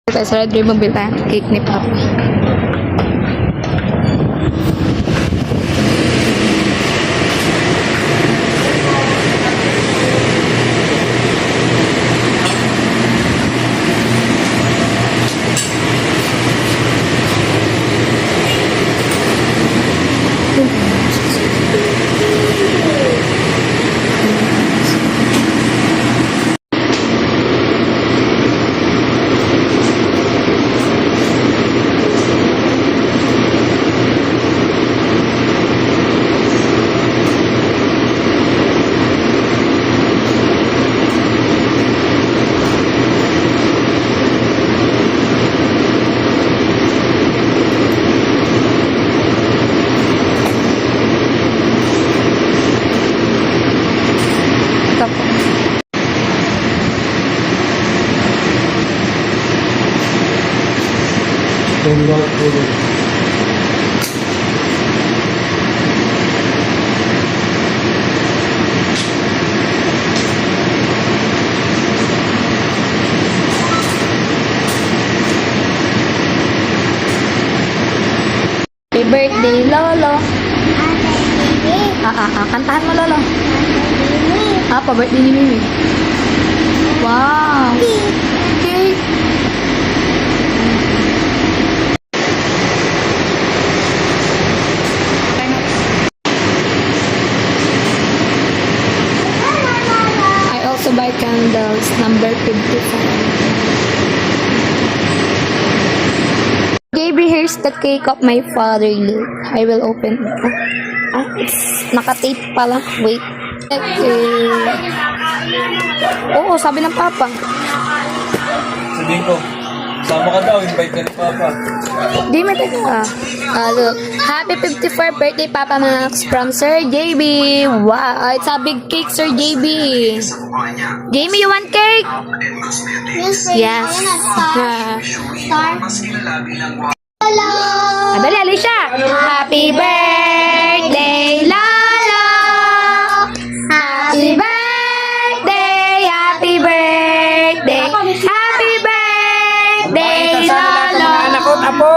Sa Red Ribbon bili tayo ng cake ni Papa. Happy birthday, Lolo. Kantahan mo, Lolo. Pa-birthday ni Mimi. Wow. Okay. I also buy candles, number 55. Gabriel, here's the cake of my father. Look, I will open it. It's naka-tape pala. Wait. Okay. Oo, sabi ng Papa. Sabihin ko, sama ka daw, invite ka ni Papa. Di mo teka. Look. Happy 54th birthday, Papa Max from Sir JB. Wow, it's a big cake, Sir JB. Jamie, you want cake? Yes. Star. Hello. Adali, Alicia. Happy birthday, Lolo. Happy birthday, happy birthday. Happy birthday, Lolo. Anak ko, apo!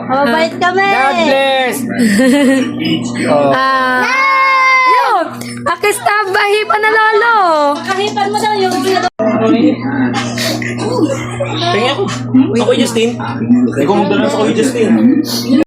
Mabait kami. God bless! Yun. Akistabahi pa na, Lolo. Kahipan mo daw yung Tingnan ko. Ako, Justin. Ikaw magdala sa Justin.